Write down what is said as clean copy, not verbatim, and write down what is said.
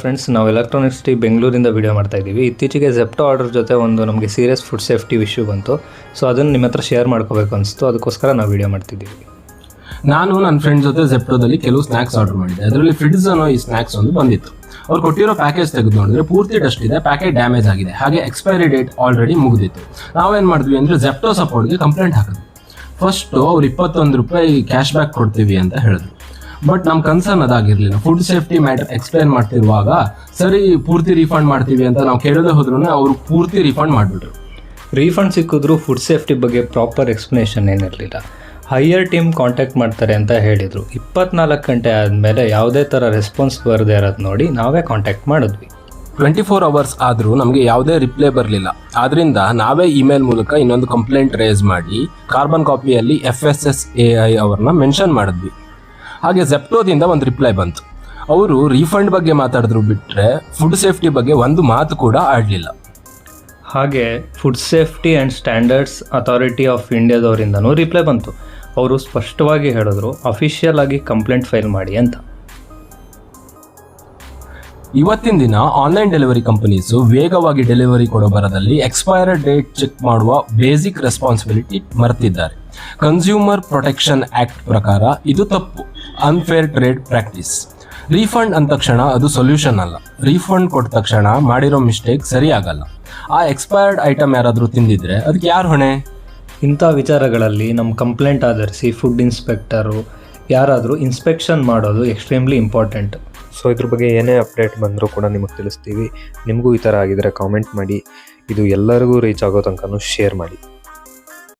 Friends, ನಾವು electronic city ಬೆಂಗಳೂರಿಂದ video ಮಾಡ್ತಾ ಇದ್ದೀವಿ. ಇತ್ತೀಚೆಗೆ ಜೆಪ್ಟೋ ಆರ್ಡರ್ ಜೊತೆ ನಮಗೆ ಸೀರಿಯಸ್ ಫುಡ್ ಸೇಫ್ಟಿ ಇಶ್ಯೂ ಬಂತು. ಸೊ ಅದನ್ನು ನಿಮ್ಮ ಹತ್ರ ಶೇರ್ ಮಾಡ್ಕೋಬೇಕು ಅನಿಸ್ತು, ಅದಕ್ಕೋಸ್ಕರ ನಾವು ವಿಡಿಯೋ ಮಾಡ್ತಿದ್ದೀವಿ. ನಾನು ನನ್ನ ಫ್ರೆಂಡ್ ಜೊತೆ ಜೆಪ್ಟೋದಲ್ಲಿ ಕೆಲವು ಸ್ನಾಕ್ಸ್ ಆರ್ಡರ್ ಮಾಡಿದ್ದೆ. ಅದರಲ್ಲಿ ಫ್ರಿಡ್ಜ್ ಅನ್ನೋ ಈ ಸ್ನಾಕ್ಸ್ ಒಂದು ಬಂದಿತ್ತು. ಅವ್ರು ಕೊಟ್ಟಿರೋ ಪ್ಯಾಕೇಜ್ ತೆಗೆದು ನೋಡಿದ್ರೆ ಪೂರ್ತಿ ಡಸ್ಟ್ ಇದೆ, ಪ್ಯಾಕೆಟ್ ಡ್ಯಾಮೇಜ್ ಆಗಿದೆ, ಹಾಗೆ ಎಕ್ಸ್ಪೈರಿ ಡೇಟ್ ಆಲ್ರೆಡಿ ಮುಗಿದಿತ್ತು. ನಾವೇನು ಮಾಡಿದ್ವಿ ಅಂದರೆ ಜೆಪ್ಟೋ ಸಪೋರ್ಟ್ಗೆ ಕಂಪ್ಲೇಂಟ್ ಹಾಕಿದ್ವಿ. ಫಸ್ಟು ಅವ್ರು 21 ರೂಪಾಯಿ ಕ್ಯಾಶ್ ಬ್ಯಾಕ್ ಕೊಡ್ತೀವಿ ಅಂತ ಹೇಳಿದ್ರು. ಬಟ್ ನಮ್ಮ ಕನ್ಸರ್ನ್ ಅದಾಗಿರ್ಲಿಲ್ಲ. ಫುಡ್ ಸೇಫ್ಟಿ ಮ್ಯಾಟರ್ ಎಕ್ಸ್ಪ್ಲೈನ್ ಮಾಡ್ತಿರುವಾಗ ಸರಿ ಪೂರ್ತಿ ರೀಫಂಡ್ ಮಾಡ್ತೀವಿ ಅಂತ ನಾವು ಕೇಳದೆ ಹೋದ್ರೂ ಅವರು ಪೂರ್ತಿ ರೀಫಂಡ್ ಮಾಡಿಬಿಟ್ರು. ರೀಫಂಡ್ ಸಿಕ್ಕಿದ್ರು ಫುಡ್ ಸೇಫ್ಟಿ ಬಗ್ಗೆ ಪ್ರಾಪರ್ ಎಕ್ಸ್ಪ್ಲನೇಷನ್ ಏನಿರಲಿಲ್ಲ. ಹೈಯರ್ ಟೀಮ್ ಕಾಂಟ್ಯಾಕ್ಟ್ ಮಾಡ್ತಾರೆ ಅಂತ ಹೇಳಿದರು. 24 ಗಂಟೆ ಆದಮೇಲೆ ಯಾವುದೇ ಥರ ರೆಸ್ಪಾನ್ಸ್ ಬರದೇ ಇರೋದು ನೋಡಿ ನಾವೇ ಕಾಂಟ್ಯಾಕ್ಟ್ ಮಾಡಿದ್ವಿ. 24 ಅವರ್ಸ್ ಆದರೂ ನಮಗೆ ಯಾವುದೇ ರಿಪ್ಲೈ ಬರಲಿಲ್ಲ. ಆದ್ದರಿಂದ ನಾವೇ ಇಮೇಲ್ ಮೂಲಕ ಇನ್ನೊಂದು ಕಂಪ್ಲೇಂಟ್ ರೇಸ್ ಮಾಡಿ ಕಾರ್ಬನ್ ಕಾಪಿಯಲ್ಲಿ FSSAI ಅವ್ರನ್ನ ಮೆನ್ಷನ್ ಮಾಡಿದ್ವಿ. ಹಾಗೆ ಜೆಪ್ಟೋದಿಂದ ಒಂದು ರಿಪ್ಲೈ ಬಂತು. ಅವರು ರೀಫಂಡ್ ಬಗ್ಗೆ ಮಾತಾಡಿದ್ರು ಬಿಟ್ಟರೆ ಫುಡ್ ಸೇಫ್ಟಿ ಬಗ್ಗೆ ಒಂದು ಮಾತು ಕೂಡ ಆಡಲಿಲ್ಲ. ಹಾಗೆ food safety and standards authority of ಇಂಡಿಯಾದವರಿಂದನೂ ರಿಪ್ಲೈ ಬಂತು. ಅವರು ಸ್ಪಷ್ಟವಾಗಿ ಹೇಳಿದ್ರು ಅಫಿಷಿಯಲ್ ಆಗಿ ಕಂಪ್ಲೇಂಟ್ ಫೈಲ್ ಮಾಡಿ ಅಂತ. ಇವತ್ತಿನ ದಿನ ಆನ್ಲೈನ್ ಡೆಲಿವರಿ ಕಂಪನೀಸು ವೇಗವಾಗಿ ಡೆಲಿವರಿ ಕೊಡೋ ಬರದಲ್ಲಿ ಎಕ್ಸ್ಪೈರ್ಡ್ ಡೇಟ್ ಚೆಕ್ ಮಾಡುವ ಬೇಸಿಕ್ ರೆಸ್ಪಾನ್ಸಿಬಿಲಿಟಿ ಮರೆತಿದ್ದಾರೆ. ಕನ್ಸ್ಯೂಮರ್ ಪ್ರೊಟೆಕ್ಷನ್ ಆಕ್ಟ್ ಪ್ರಕಾರ ಇದು ತಪ್ಪು, ಅನ್ಫೇರ್ ಟ್ರೇಡ್ ಪ್ರಾಕ್ಟೀಸ್. ರೀಫಂಡ್ ಅಂದ ತಕ್ಷಣ ಅದು ಸೊಲ್ಯೂಷನ್ ಅಲ್ಲ. ರೀಫಂಡ್ ಕೊಟ್ಟ ತಕ್ಷಣ ಮಾಡಿರೋ ಮಿಸ್ಟೇಕ್ ಸರಿ ಆಗಲ್ಲ. ಆ ಎಕ್ಸ್ಪೈರ್ಡ್ ಐಟಮ್ ಯಾರಾದರೂ ತಿಂದಿದ್ರೆ ಅದಕ್ಕೆ ಯಾರು ಹೊಣೆ? ಇಂಥ ವಿಚಾರಗಳಲ್ಲಿ ನಮ್ಮ ಕಂಪ್ಲೇಂಟ್ ಆಧರಿಸಿ ಫುಡ್ ಇನ್ಸ್ಪೆಕ್ಟರು ಯಾರಾದರೂ ಇನ್ಸ್ಪೆಕ್ಷನ್ ಮಾಡೋದು ಎಕ್ಸ್ಟ್ರೀಮ್ಲಿ ಇಂಪಾರ್ಟೆಂಟ್. ಸೊ ಇದ್ರ ಬಗ್ಗೆ ಏನೇ ಅಪ್ಡೇಟ್ ಬಂದರೂ ಕೂಡ ನಿಮಗೆ ತಿಳಿಸ್ತೀವಿ. ನಿಮಗೂ ಈ ಥರ ಆಗಿದರೆ ಕಾಮೆಂಟ್ ಮಾಡಿ, ಇದು ಎಲ್ಲರಿಗೂ ರೀಚ್ ಆಗೋ ತನಕ ಶೇರ್ ಮಾಡಿ.